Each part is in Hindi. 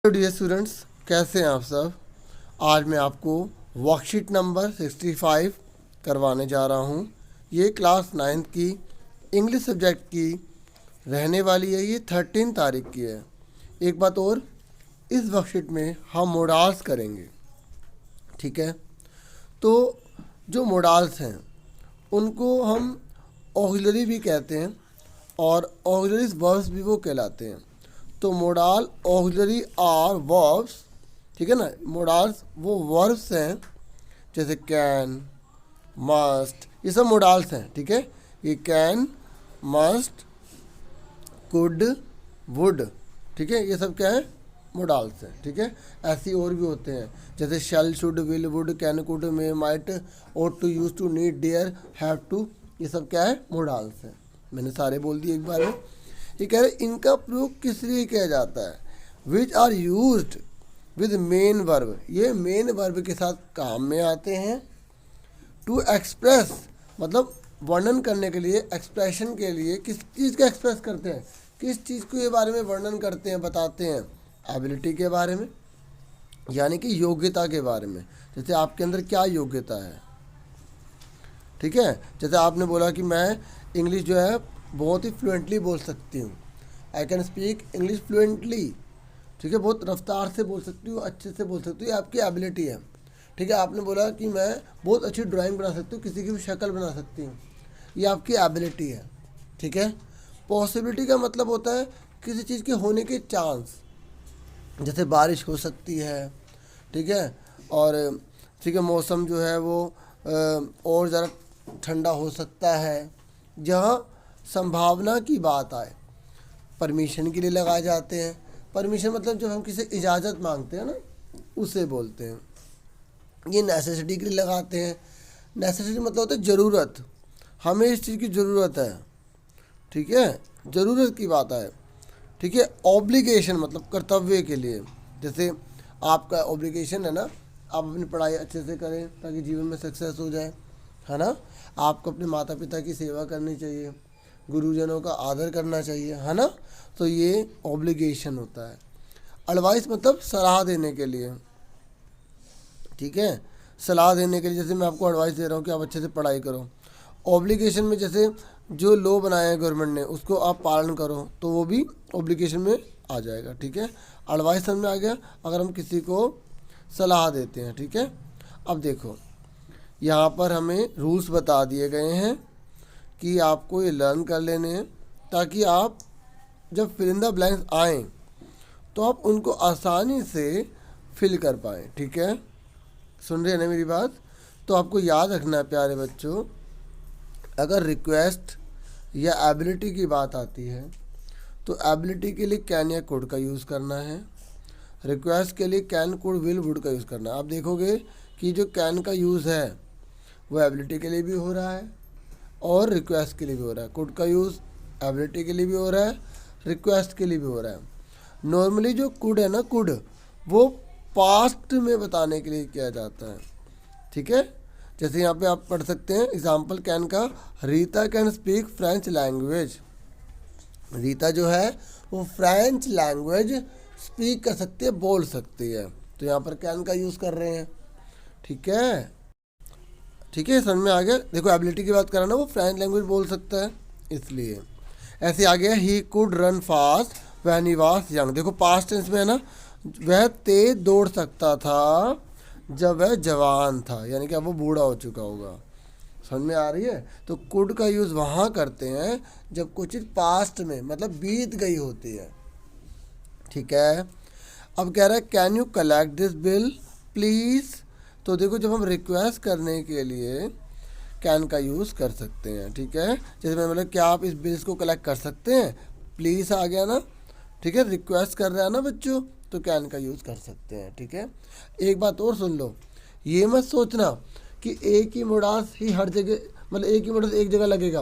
हेलो डियर स्टूडेंट्स, कैसे हैं आप सब। आज मैं आपको वर्कशीट नंबर 65 करवाने जा रहा हूं। ये क्लास 9th की इंग्लिश सब्जेक्ट की रहने वाली है। ये 13 तारीख की है। एक बात और, इस वर्कशीट में हम मोडाल्स करेंगे, ठीक है। तो जो मोडाल्स हैं उनको हम ऑक्सिलरी भी कहते हैं और ऑक्सिलरी वर्ब्स भी वो कहलाते हैं। तो मोडाल ऑक्सिलरी आर वर्ब्स, ठीक है ना। मोडाल्स वो वर्ब्स हैं, जैसे कैन, मस्ट, ये सब मोडाल्स हैं, ठीक है। ये कैन, मस्ट, कुड, वुड, ठीक है, ये सब क्या है, मोडाल्स हैं, ठीक है। ऐसी और भी होते हैं, जैसे shall, should, will, would, can, could, may, might, ought to, use to, need, dare, have to, ये सब क्या है, मोडाल्स हैं। मैंने सारे बोल दिए एक बार में। ये कह रहे इनका प्रयोग किस लिए किया जाता है, which are used with main verb, ये मेन वर्ब के साथ काम में आते हैं। टू एक्सप्रेस, मतलब वर्णन करने के लिए, एक्सप्रेशन के लिए, किस चीज़ का एक्सप्रेस करते हैं, किस चीज़ के बारे में वर्णन करते हैं, बताते हैं, एबिलिटी के बारे में, यानी कि योग्यता के बारे में। जैसे आपके अंदर क्या योग्यता है, ठीक है। जैसे आपने बोला कि मैं इंग्लिश जो है बहुत ही फ्लुएंटली बोल सकती हूँ, I can speak English fluently, ठीक है, बहुत रफ्तार से बोल सकती हूँ, अच्छे से बोल सकती हूँ, ये आपकी एबिलिटी है, ठीक है। आपने बोला कि मैं बहुत अच्छी ड्राइंग बना सकती हूँ, किसी की भी शक्ल बना सकती हूँ, ये आपकी एबिलिटी है, ठीक है। पॉसिबिलिटी का मतलब होता है किसी चीज़ के होने के चांस, जैसे बारिश हो सकती है, ठीक है, और ठीक है, मौसम जो है वो और ज़रा ठंडा हो सकता है, जहाँ संभावना की बात आए। परमिशन के लिए लगाए जाते हैं। परमिशन मतलब जब हम किसी इजाज़त मांगते हैं ना, उसे बोलते हैं। ये नेसेसिटी के लिए लगाते हैं। नेसेसिटी मतलब होता है ज़रूरत, हमें इस चीज़ की ज़रूरत है, ठीक है, ज़रूरत की बात है, ठीक है। ऑब्लिगेशन मतलब कर्तव्य के लिए, जैसे आपका ऑब्लिगेशन है ना, आप अपनी पढ़ाई अच्छे से करें ताकि जीवन में सक्सेस हो जाए, है ना। आपको अपने माता पिता की सेवा करनी चाहिए, गुरुजनों का आदर करना चाहिए, है ना। तो ये ऑब्लिगेशन होता है। एडवाइस मतलब सलाह देने के लिए, ठीक है, सलाह देने के लिए, जैसे मैं आपको एडवाइस दे रहा हूँ कि आप अच्छे से पढ़ाई करो। ऑब्लिगेशन में जैसे जो लॉ बनाया है गवर्नमेंट ने उसको आप पालन करो, तो वो भी ऑब्लिगेशन में आ जाएगा, ठीक है। एडवाइस समझ में आ गया, अगर हम किसी को सलाह देते हैं, ठीक है। अब देखो यहाँ पर हमें रूल्स बता दिए गए हैं कि आपको ये लर्न कर लेने हैं, ताकि आप जब फिल इन द ब्लैंक्स आएँ तो आप उनको आसानी से फिल कर पाएँ, ठीक है। सुन रहे हैं ना मेरी बात। तो आपको याद रखना है प्यारे बच्चों, अगर रिक्वेस्ट या एबिलिटी की बात आती है तो एबिलिटी के लिए कैन या कुड का यूज़ करना है, रिक्वेस्ट के लिए कैन, कुड, विल, वुड का यूज़ करना है। आप देखोगे कि जो कैन का यूज़ है वो एबिलिटी के लिए भी हो रहा है और रिक्वेस्ट के लिए भी हो रहा है। कुड का यूज़ एबिलिटी के लिए भी हो रहा है, रिक्वेस्ट के लिए भी हो रहा है। नॉर्मली जो कुड है ना, कुड वो पास्ट में बताने के लिए किया जाता है, ठीक है। जैसे यहाँ पे आप पढ़ सकते हैं एग्जाम्पल कैन का, Rita can speak French language. Rita जो है वो फ्रेंच लैंग्वेज स्पीक कर सकती है, बोल सकती है, तो यहाँ पर कैन का यूज़ कर रहे हैं, ठीक है, ठीक है, समझ में आ गया। देखो एबिलिटी की बात करा ना, वो फ्रेंच लैंग्वेज बोल सकता है, इसलिए ऐसे आ गया। He could run fast when he was young, देखो पास्ट टेंस में है ना, वह तेज दौड़ सकता था जब वह जवान था, यानी कि अब वो बूढ़ा हो चुका होगा। समझ में आ रही है। तो कुड का यूज़ वहाँ करते हैं जब कुछ चीज़ पास्ट में मतलब बीत गई होती है, ठीक है। अब कह रहा है can you collect this bill please. तो देखो जब हम रिक्वेस्ट करने के लिए कैन का यूज़ कर सकते हैं, ठीक है। जैसे मैंने बोला क्या आप इस बिल्स को कलेक्ट कर सकते हैं, प्लीज़ आ गया ना, ठीक है। रिक्वेस्ट कर रहा है ना बच्चों, तो कैन का यूज़ कर सकते हैं, ठीक है। एक बात और सुन लो, ये मत सोचना कि एक ही मोडास ही हर जगह, मतलब एक ही मोडास एक जगह लगेगा।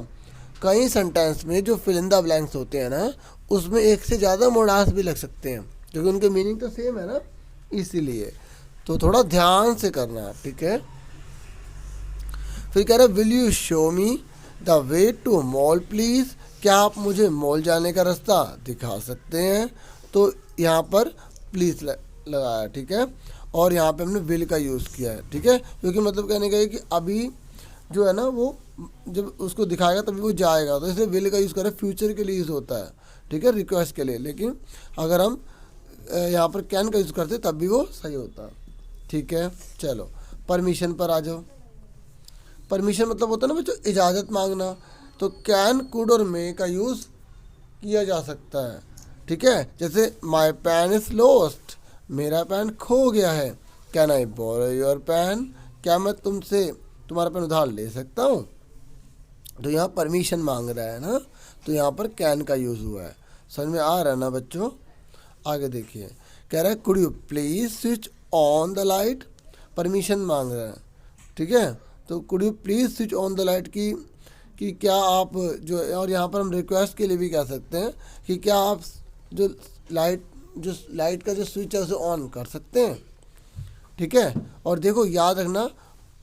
कई सेंटेंस में जो फिल इन द ब्लैंक्स होते हैं ना, उसमें एक से ज़्यादा मोडास भी लग सकते हैं, क्योंकि उनके मीनिंग तो सेम है ना, इसीलिए तो थोड़ा ध्यान से करना है, ठीक है। फिर कह रहे will you show me the way to mall please, क्या आप मुझे मॉल जाने का रास्ता दिखा सकते हैं। तो यहाँ पर प्लीज़ लगाया, ठीक है। और यहाँ पे हमने विल का यूज़ किया है, ठीक है, क्योंकि मतलब कहने का है कि अभी जो है ना वो जब उसको दिखाएगा तभी वो जाएगा, तो इसलिए विल का यूज़ करें, फ्यूचर के लिए यूज़ होता है, ठीक है, रिक्वेस्ट के लिए। लेकिन अगर हम यहाँ पर कैन का यूज़ करते तब भी वो सही होता है, ठीक है। चलो परमिशन पर आ जाओ। परमिशन मतलब होता है ना बच्चों इजाज़त मांगना, तो कैन, कुड और मे का यूज़ किया जा सकता है, ठीक है। जैसे माई पेन इज़ लॉस्ट, मेरा पेन खो गया है। Can I borrow your pen, क्या मैं तुमसे तुम्हारा पेन उधार ले सकता हूँ। तो यहाँ परमिशन मांग रहा है ना, तो यहाँ पर कैन का यूज़ हुआ है। समझ में आ रहा है ना बच्चों। आगे देखिए, कह रहा है could you please switch on the light, permission मांग रहा है, ठीक है। तो could you please switch on the light कि क्या आप जो, और यहाँ पर हम रिक्वेस्ट के लिए भी कह सकते हैं कि क्या आप जो लाइट का जो स्विच है उसे ऑन कर सकते हैं, ठीक है। और देखो याद रखना,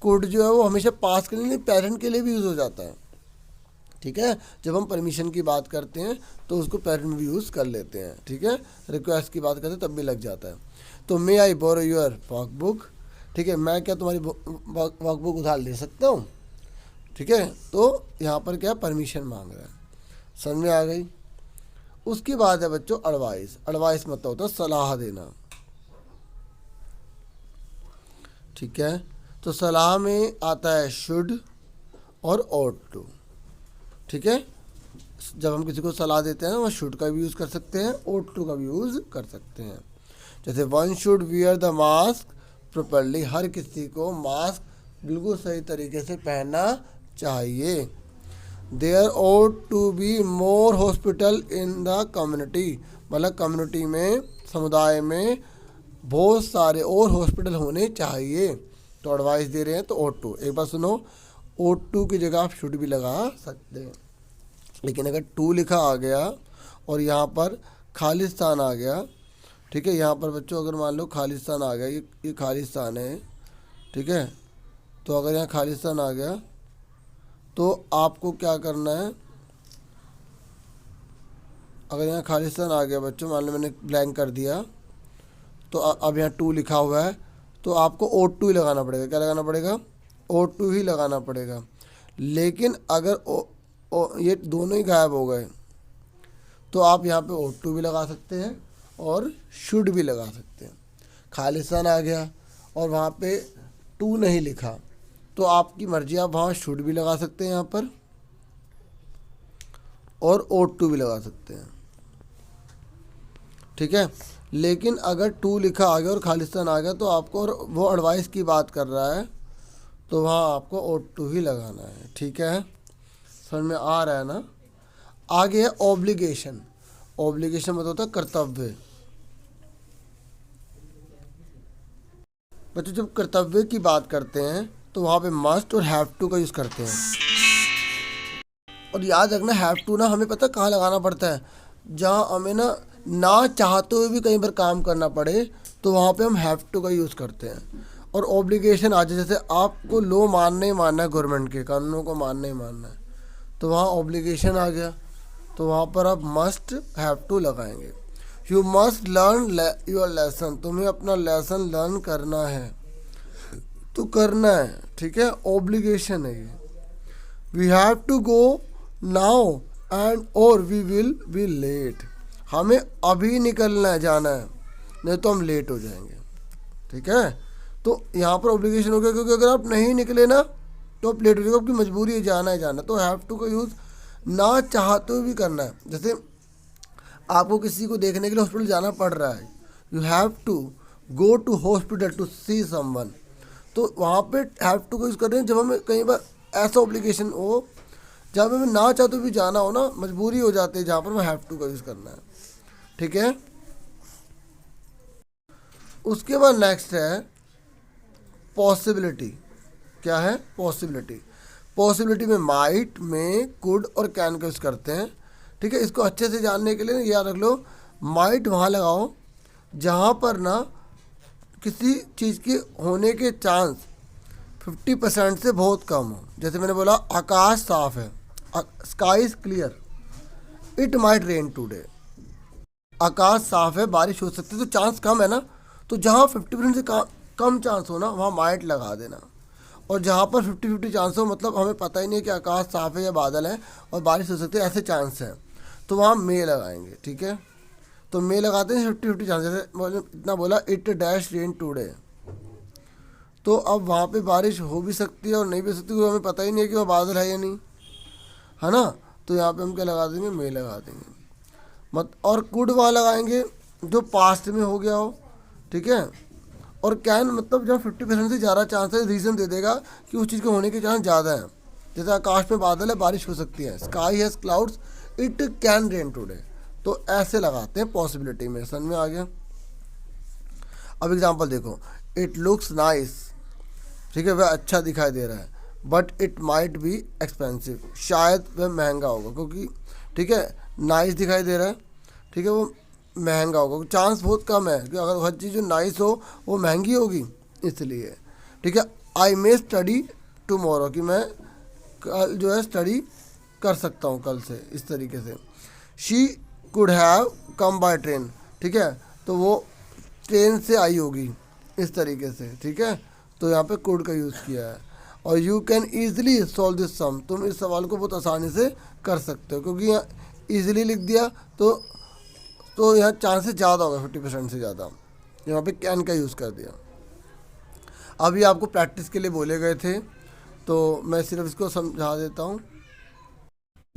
कुड जो है वो हमेशा पास्ट के लिए नहीं, प्रेजेंट के लिए भी यूज़ हो जाता है, ठीक है। जब हम परमिशन की बात करते हैं तो उसको प्रेजेंट में भी यूज़ कर लेते हैं, ठीक है। रिक्वेस्ट की बात करते हैं तब भी लग जाता है। तो मे आई बोरो योर वर्कबुक, ठीक है, मैं क्या तुम्हारी वर्कबुक उधार ले सकता हूँ, ठीक है। तो यहाँ पर क्या परमिशन मांग रहा है, समझ में आ गई। उसके बाद है बच्चों एडवाइस। एडवाइस मतलब होता है सलाह देना, ठीक है। तो सलाह में आता है शुड और ought टू, ठीक है। जब हम किसी को सलाह देते हैं वह शुड का भी यूज़ कर सकते हैं, ought टू का भी यूज़ कर सकते हैं। जैसे one should wear the mask properly, हर किसी को मास्क बिल्कुल सही तरीके से पहनना चाहिए। There ought to be more hospital in the community, मतलब कम्युनिटी में, समुदाय में बहुत सारे और हॉस्पिटल होने चाहिए। तो एडवाइस दे रहे हैं तो ought टू। एक बार सुनो, ought टू की जगह आप शुड भी लगा सकते हैं, लेकिन अगर टू लिखा आ गया और यहाँ पर खालिस्तान आ गया, ठीक है। यहाँ पर बच्चों अगर मान लो खालिस्तान आ गया, ये खालिस्तान है, ठीक है। तो अगर यहाँ खालिस्तान आ गया तो आपको क्या करना है, अगर यहाँ खालिस्तान आ गया बच्चों, मान लो मैंने ब्लैंक कर दिया, तो अब यहाँ टू लिखा हुआ है, तो आपको ought टू ही लगाना पड़ेगा। क्या लगाना पड़ेगा, ought टू ही लगाना पड़ेगा। लेकिन अगर ये दोनों ही गायब हो गए तो आप यहाँ पे ought टू भी लगा सकते हैं और शुड भी लगा सकते हैं। खालिस्तान आ गया और वहाँ पे टू नहीं लिखा तो आपकी मर्जी, आप वहाँ शुड भी लगा सकते हैं यहाँ पर और ought टू भी लगा सकते हैं, ठीक है। लेकिन अगर टू लिखा आ गया और खालिस्तान आ गया तो आपको, और वो एडवाइस की बात कर रहा है, तो वहाँ आपको ought टू ही लगाना है, ठीक है। समझ में आ रहा है ना। आगे है ऑब्लिगेशन। ऑब्लिगेशन मतलब होता है कर्तव्य। बच्चों जब कर्तव्य की बात करते हैं तो वहाँ पे मस्ट और हैव टू का यूज़ करते हैं। और याद रखना हैव टू ना हमें पता कहाँ लगाना पड़ता है, जहाँ हमें ना चाहते हुए भी कई बार काम करना पड़े तो वहाँ पे हम हैव टू का यूज़ करते हैं। और ऑब्लिगेशन आ जाए, जैसे आपको लो मानना ही मानना है, गवर्नमेंट के कानूनों को मानना ही मानना है, तो वहाँ ऑब्लिगेशन आ गया, तो वहाँ पर आप मस्ट हैव टू लगाएंगे। You must learn your lesson, तुम्हें अपना लेसन लर्न करना है, तो करना है, ठीक है। ऑब्लिगेशन है ये। We have to go now and और वी विल बी लेट, हमें अभी निकलना है, जाना है, नहीं तो हम लेट हो जाएंगे, ठीक है। तो यहाँ पर ऑब्लिगेशन हो गया, क्योंकि अगर आप नहीं निकले ना तो आप लेट हो जाएगा, आपकी मजबूरी है, जाना है जाना। तो हैव टू का यूज़ ना चाहते हुए भी करना है। जैसे आपको किसी को देखने के लिए हॉस्पिटल जाना पड़ रहा है, you have to go to hospital to see someone, तो वहाँ पे हैव टू का यूज़ कर रहे हैं। जब हमें कई बार ऐसा ऑब्लिगेशन हो जहाँ पे हमें ना चाहते भी जाना हो ना, मजबूरी हो जाती है, जहाँ पर हमें हैव टू का यूज़ करना है, ठीक है। उसके बाद नेक्स्ट है पॉसिबिलिटी। क्या है पॉसिबिलिटी। पॉसिबिलिटी में माइट, में, कुड और कैन का यूज़ करते हैं, ठीक है। इसको अच्छे से जानने के लिए याद रख लो, माइट वहाँ लगाओ जहाँ पर ना किसी चीज़ के होने के चांस 50% से बहुत कम हो। जैसे मैंने बोला आकाश साफ है, sky is clear, it might rain today, आकाश साफ है, बारिश हो सकती है, तो चांस कम है ना, तो जहाँ 50% से कम चांस हो ना वहाँ माइट लगा देना। और जहाँ पर 50-50 चांस हो, मतलब हमें पता ही नहीं है कि आकाश साफ है या बादल है और बारिश हो सकती है, ऐसे चांस हैं, तो वहाँ मे लगाएंगे। ठीक है, तो मे लगाते हैं 50-50 चांस। जैसे इतना बोला, इट डैश रेन टूडे, तो अब वहाँ पे बारिश हो भी सकती है और नहीं भी हो सकती, क्योंकि हमें पता ही नहीं है कि वह बादल है या नहीं, है ना। तो यहाँ पे हम क्या लगा देंगे, मे लगा देंगे। मत और कुड वहाँ लगाएंगे जो पास्ट में हो गया हो। ठीक है, और कैन मतलब जब 50% से ज़्यादा चांस है, रीज़न दे देगा कि उस चीज़ के होने के चांस ज़्यादा हैं। जैसे आकाश में बादल है, बारिश हो सकती है, sky has clouds, it can rain today, तो ऐसे लगाते हैं पॉसिबिलिटी में। समझ में आ गया। अब एग्जांपल देखो, इट लुक्स नाइस, ठीक है, वह अच्छा दिखाई दे रहा है, but it might be expensive, शायद वह महंगा होगा, क्योंकि ठीक है नाइस दिखाई दे रहा है, ठीक है, वो महंगा होगा, चांस बहुत कम है कि अगर हर चीज़ जो नाइस हो वो महंगी होगी, इसलिए। ठीक है, आई मे स्टडी टुमारो, कि मैं कल जो है स्टडी कर सकता हूँ कल से, इस तरीके से। She could have come by train, ठीक है, तो वो ट्रेन से आई होगी, इस तरीके से। ठीक है, तो यहाँ पे कुड का यूज़ किया है। और you can easily solve this sum, तुम इस सवाल को बहुत आसानी से कर सकते हो, क्योंकि यहाँ ईजिली लिख दिया तो यहाँ चांसेस ज़्यादा होगा, 50% से ज़्यादा, यहाँ पे कैन का यूज़ कर दिया। अभी आपको प्रैक्टिस के लिए बोले गए थे, तो मैं सिर्फ इसको समझा देता हूँ।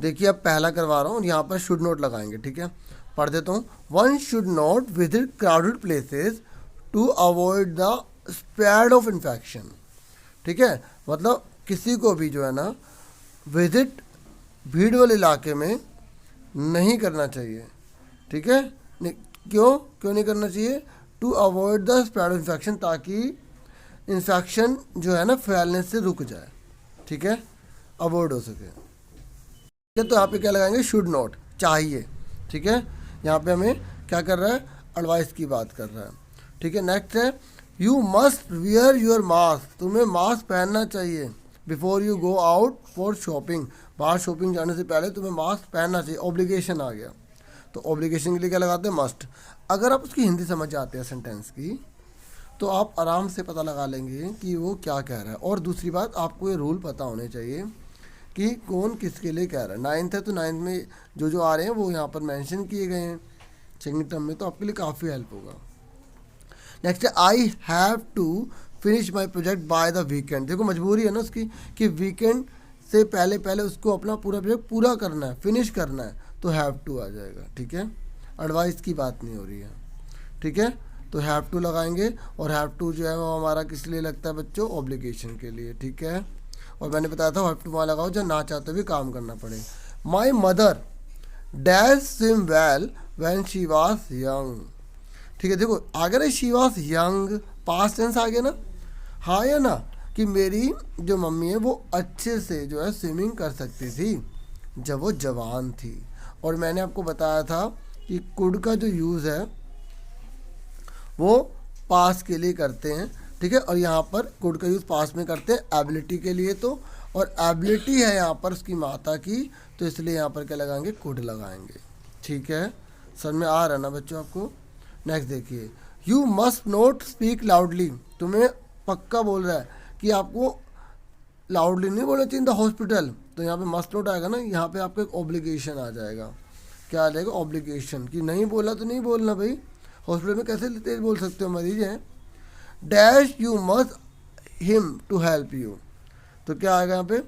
देखिए अब पहला करवा रहा हूँ, यहाँ पर शुड नोट लगाएंगे। ठीक है, पढ़ देता हूँ। One should not visit crowded places to avoid the spread of infection. ठीक है, मतलब किसी को भी जो है ना विजिट भीड़ वाले इलाके में नहीं करना चाहिए। ठीक है, क्यों नहीं करना चाहिए? To avoid the spread of infection, ताकि इन्फेक्शन जो है ना फैलने से रुक जाए। ठीक है, अवॉइड हो सके। ठीक है, तो यहाँ पे क्या लगाएंगे? शुड नॉट, चाहिए। ठीक है, यहाँ पे हमें क्या कर रहा है? एडवाइस की बात कर रहा है। ठीक है, नेक्स्ट है you must wear your mask, तुम्हें मास्क पहनना चाहिए। Before you go out for shopping, बाहर शॉपिंग जाने से पहले तुम्हें मास्क पहनना चाहिए। ऑब्लिगेशन आ गया, तो ऑब्लिगेशन के लिए क्या लगाते हैं? मस्ट। अगर आप उसकी हिंदी समझ जाते हैं सेंटेंस की, तो आप आराम से पता लगा लेंगे कि वो क्या कह रहा है। और दूसरी बात, आपको ये रूल पता होने चाहिए कि कौन किसके लिए कह रहा है। 9th है तो 9th में जो आ रहे हैं वो यहाँ पर मेंशन किए गए हैं सेकंड टर्म में, तो आपके लिए काफ़ी हेल्प होगा। नेक्स्ट है I have to finish my project by the weekend. देखो मजबूरी है ना उसकी कि वीकेंड से पहले उसको अपना पूरा प्रोजेक्ट पूरा करना है, फिनिश करना है, तो हैव टू आ जाएगा। ठीक है, एडवाइस की बात नहीं हो रही है। ठीक है, तो हैव टू लगाएंगे, और हैव टू जो है वो हमारा किस लिए लगता है बच्चों? ऑब्लिगेशन के लिए। ठीक है, और मैंने बताया था हैव टू वहाँ लगाओ जब ना चाहते भी काम करना पड़े। My mother dash swim well when she was young. ठीक है, देखो अगर she was young, past tense आ गया ना, हाँ या ना, कि मेरी जो मम्मी है वो अच्छे से जो है स्विमिंग कर सकती थी जब वो जवान थी। और मैंने आपको बताया था कि कुड का जो यूज़ है वो पास के लिए करते हैं। ठीक है, और यहाँ पर कुड का यूज़ पास में करते हैं एबिलिटी के लिए, तो और एबिलिटी है यहाँ पर उसकी माता की, तो इसलिए यहाँ पर क्या लगाएंगे? कुड लगाएंगे। ठीक है, समझ में आ रहा है ना बच्चों आपको? नेक्स्ट देखिए, you must not speak loudly, तुम्हें पक्का बोल रहा है कि आपको लाउडली नहीं बोलना चाहिए इन द हॉस्पिटल, तो यहाँ पे मस्ट नोट आएगा ना, यहाँ पे आपको एक ऑब्लिगेशन आ जाएगा। क्या आ जाएगा? ऑब्लिगेशन, कि नहीं बोला तो नहीं बोलना भाई, हॉस्पिटल में कैसे तेज बोल सकते हो, मरीज हैं। Dash you must him to help you, तो क्या आएगा यहाँ पे?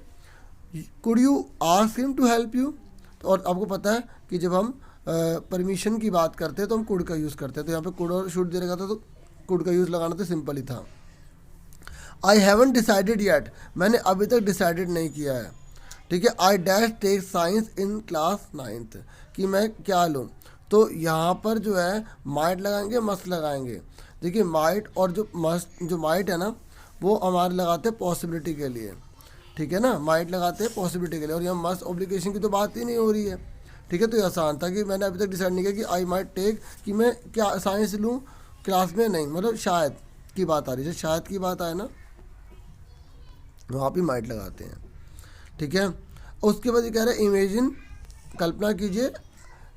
Could you ask him to help you. और आपको पता है कि जब हम परमिशन की बात करते हैं तो हम कुड का यूज़ करते हैं, तो यहाँ पे कुड और शुड दे रखा था, तो कुड का यूज़ लगाना तो सिंपल ही था। आई हैवन डिसाइडेड येट, मैंने अभी तक डिसाइडेड नहीं किया है। ठीक है, I dash take science in class 9th, कि मैं क्या लूँ, तो यहाँ पर जो है माइट लगाएंगे, मस्ट लगाएंगे। देखिए माइट और जो माइट है ना वो हमारे लगाते हैं पॉसिबिलिटी के लिए। ठीक है ना, माइट लगाते हैं पॉसिबिलिटी के लिए, और यहाँ मस्ट ऑब्लिगेशन की तो बात ही नहीं हो रही है। ठीक है, तो ये आसान था कि मैंने अभी तक डिसाइड नहीं किया कि आई माइट टेक, कि मैं क्या साइंस लूँ क्लास में, नहीं, मतलब शायद की बात आ रही है, शायद की बात आए ना वहाँ पे माइट लगाते हैं। ठीक है, उसके बाद ये कह रहे हैं इमेजिन, कल्पना कीजिए,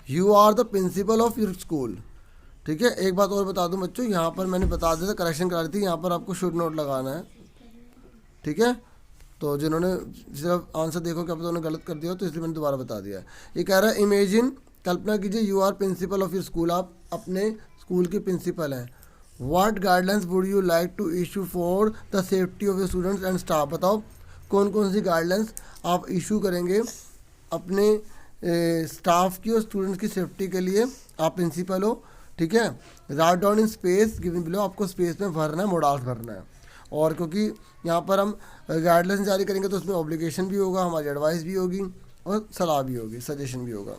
you are the principal of your school. ठीक है, एक बात और बता दूं बच्चों, यहाँ पर मैंने बता दिया था, करेक्शन करा दी थी, यहाँ पर आपको शुड नोट लगाना है। ठीक है, तो जिन्होंने सिर्फ आंसर देखो क्या पता उन्होंने गलत कर दिया हो, तो इसलिए मैंने दोबारा बता दिया है। ये कह रहा है इमेजिन, कल्पना कीजिए, you are principal of your school, आप अपने स्कूल के प्रिंसिपल हैं। What guidelines would you like to issue for the safety of your students and staff. बताओ कौन कौन सी गाइडलाइंस आप इशू करेंगे अपने स्टाफ की और स्टूडेंट्स की सेफ्टी के लिए। आप प्रिंसिपल हो, ठीक है। Write down in space given below, आपको स्पेस में भरना है, मोडाल्स भरना है। और क्योंकि यहाँ पर हम गाइडलाइंस जारी करेंगे तो उसमें ऑब्लिगेशन भी होगा, हमारी एडवाइस भी होगी और सलाह भी होगी, सजेशन भी होगा।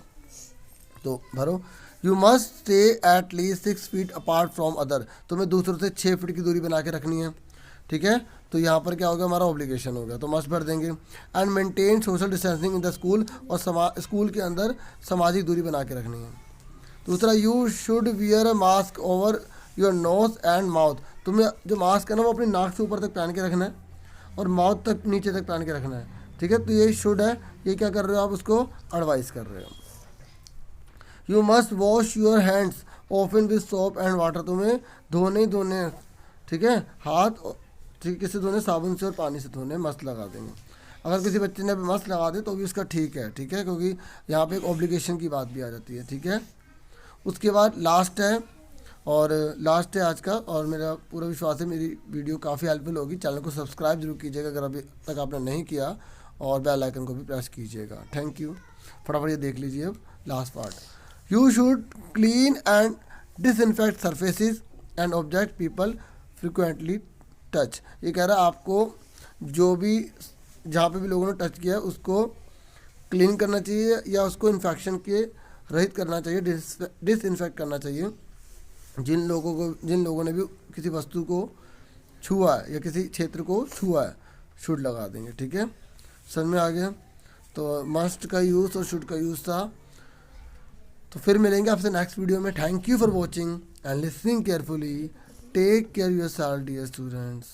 तो भरो, you must stay at least 6 feet apart from other, तुम्हें दूसरों से 6 फीट की दूरी बना के रखनी है। ठीक है, तो यहाँ पर क्या होगा, हमारा ऑब्लिगेशन होगा, तो मस्ट भर देंगे। And maintain social distancing in the school, और स्कूल के अंदर सामाजिक दूरी बना के रखनी है। दूसरा, you should wear a mask over your nose and mouth, तुम्हें जो मास्क है ना वो अपनी नाक से ऊपर तक पहन के रखना है और माउथ तक नीचे तक पहन के रखना है। ठीक है, तो ये शुड है, ये क्या कर रहे हो आप, उसको एडवाइस कर रहे हो। You must wash your hands often with soap and water, तुम्हें धोने ही धोने, ठीक है, हाथ ठीक किससे धोने, साबुन से और पानी से धोने, मस्त लगा देंगे। अगर किसी बच्चे ने मस्त लगा दे तो भी उसका ठीक है, ठीक है, क्योंकि यहाँ पे एक ऑब्लिगेशन की बात भी आ जाती है। ठीक है, उसके बाद लास्ट है, और लास्ट है आज का, और मेरा पूरा विश्वास है मेरी वीडियो काफ़ी हेल्पफुल होगी। चैनल को सब्सक्राइब जरूर कीजिएगा अगर अभी तक आपने नहीं किया, और बेल आइकन को भी प्रेस कीजिएगा। Thank you. फटाफट ये देख लीजिए अब last part. You should clean and disinfect surfaces and object people frequently touch. ये कह रहा है आपको जो भी जहाँ पे भी लोगों ने टच किया उसको क्लीन करना चाहिए या उसको इन्फेक्शन के रहित करना चाहिए, डिसइंफेक्ट करना चाहिए। जिन लोगों ने भी किसी वस्तु को छुआ है या किसी क्षेत्र को छुआ है, शुड लगा देंगे। ठीक है, समझ में आ गया। तो मस्ट का यूज़ और शुड का यूज़ था। तो फिर मिलेंगे आपसे नेक्स्ट वीडियो में। Thank you for watching and listening carefully. Take care yourself dear students.